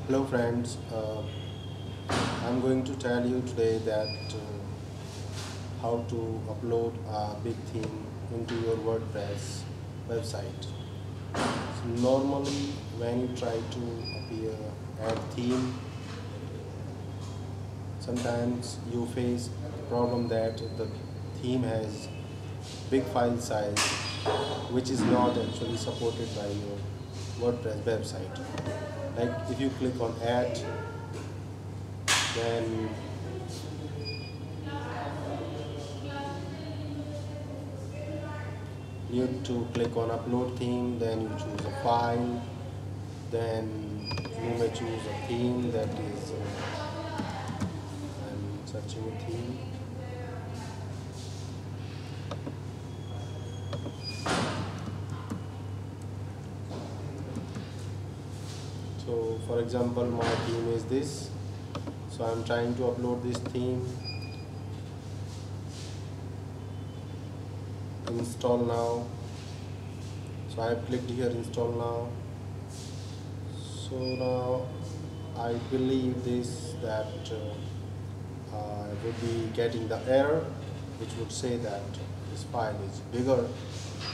Hello friends, I'm going to tell you today that how to upload a big theme into your WordPress website. So normally when you try to add theme, sometimes you face the problem that the theme has big file size which is not actually supported by your WordPress website. Like if you click on add, then you need to click on upload theme, then you choose a file, then you may choose a theme that is I'm searching a theme. So for example my theme is this, so I'm trying to upload this theme. Install now, so I have clicked here install now. So now I believe this that I would be getting the error which would say that this file is bigger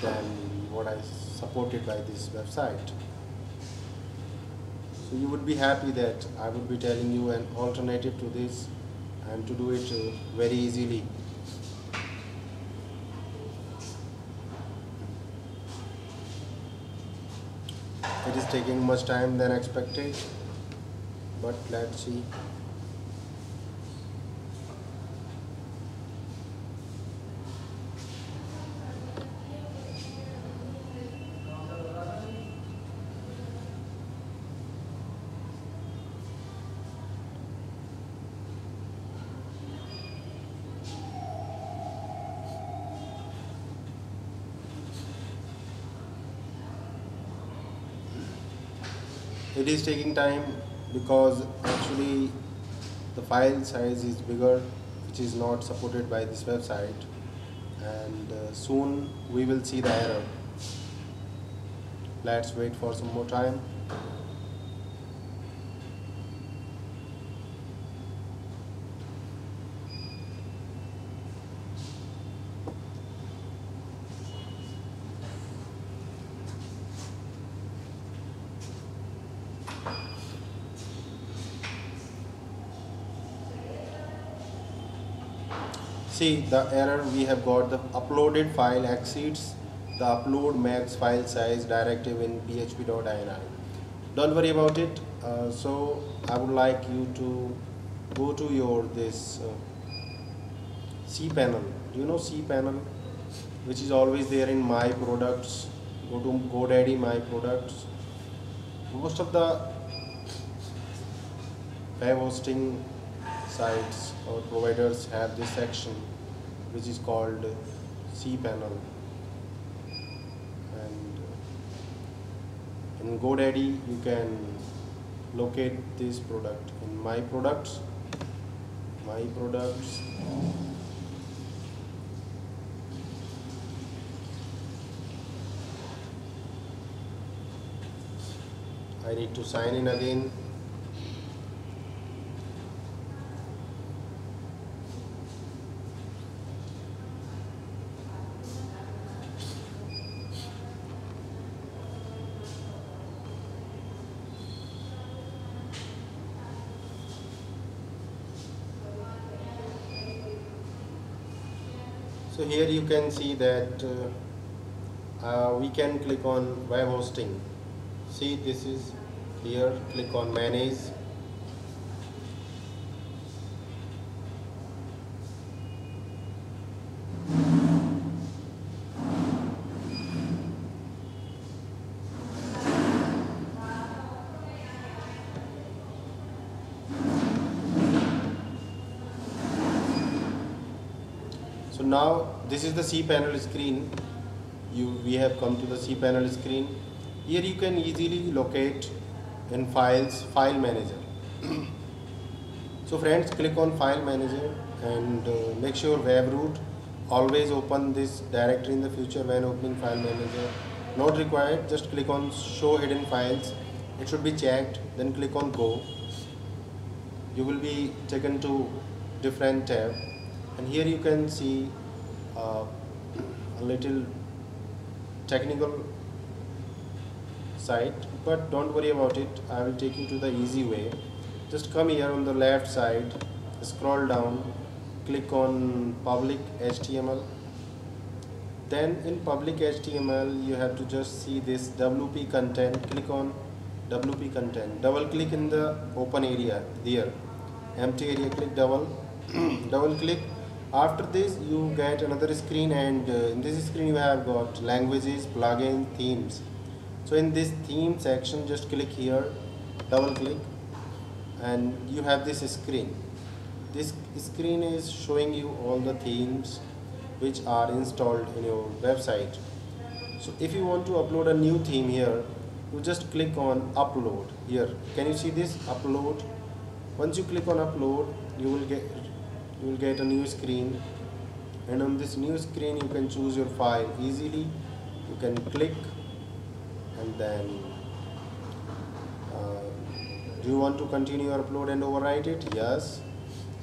than what I supported by this website. So you would be happy that I would be telling you an alternative to this and to do it very easily. It is taking much time than expected, but let's see. It is taking time because actually the file size is bigger, which is not supported by this website, and soon we will see the error. Let's wait for some more time. See the error we have got: the uploaded file exceeds the upload max file size directive in php.ini. Don't worry about it. So I would like you to go to your this cPanel. Do you know cPanel, which is always there in my products? Go to GoDaddy my products. Most of the web hosting sites or providers have this section which is called cPanel, and in GoDaddy you can locate this product in my products. I need to sign in again. So here you can see that we can click on web hosting. See, this is here, click on manage. So now this is the cPanel screen. We have come to the cPanel screen. Here you can easily locate in files, file manager. So friends, click on file manager and make sure web root always open this directory in the future when opening file manager. Not required, just click on show hidden files it should be checked, then click on go. You will be taken to different tab, and here you can see uh, a little technical site, but don't worry about it. I will take you to the easy way. Just come here on the left side, scroll down, click on public HTML. Then in public HTML you have to just see this WP content. Click on WP content, double click in the open area, there empty area, click double double click. After this you get another screen, and in this screen you have got languages, plugin, themes. So in this theme section just click here, double click, and you have this screen. This screen is showing you all the themes which are installed in your website. So if you want to upload a new theme here, you just click on upload here. Can you see this upload? Once you click on upload, you will get a new screen, and on this new screen you can choose your file easily. You can click, and then do you want to continue your upload and overwrite it? Yes.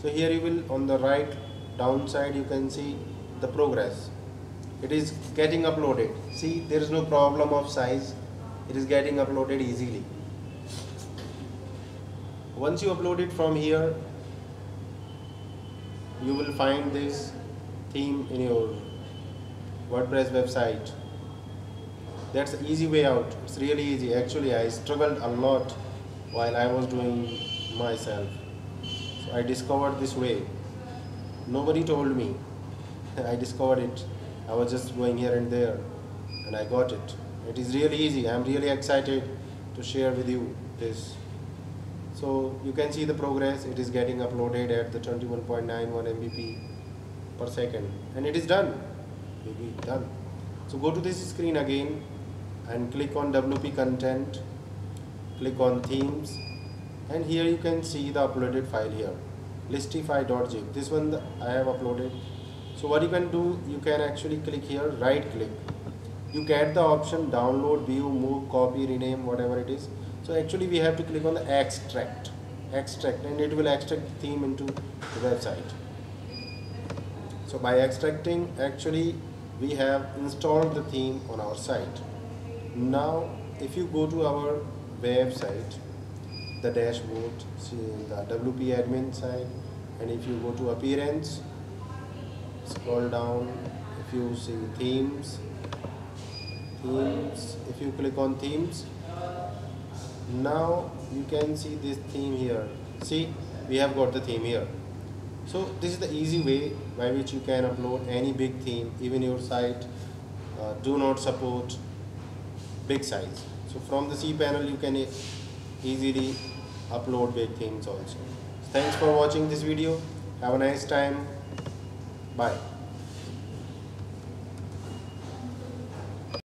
So here you will, on the right downside, you can see the progress. It is getting uploaded. See, there is no problem of size. It is getting uploaded easily. Once you upload it from here, you will find this theme in your WordPress website. That's the easy way out. It's really easy. Actually, I struggled a lot while I was doing myself. So I discovered this way. Nobody told me. I discovered it. I was just going here and there, and I got it. It is really easy. I'm really excited to share with you this. So you can see the progress. It is getting uploaded at the 21.91 Mbps per second, and it is done. Maybe done. So go to this screen again and click on WP content, click on themes, and here you can see the uploaded file here, listify.zip. This one I have uploaded. So what you can do, you can actually click here, right click. You get the option download, view, move, copy, rename, whatever it is. So actually we have to click on the extract, and it will extract the theme into the website. So by extracting, actually we have installed the theme on our site. Now if you go to our website, the dashboard, see the WP admin side, and if you go to appearance, scroll down, if you see themes, if you click on themes, now you can see this theme here. See, we have got the theme here. So this is the easy way by which you can upload any big theme. Even your site do not support big size. So from the cPanel you can easily upload big themes also. Thanks for watching this video. Have a nice time. Bye.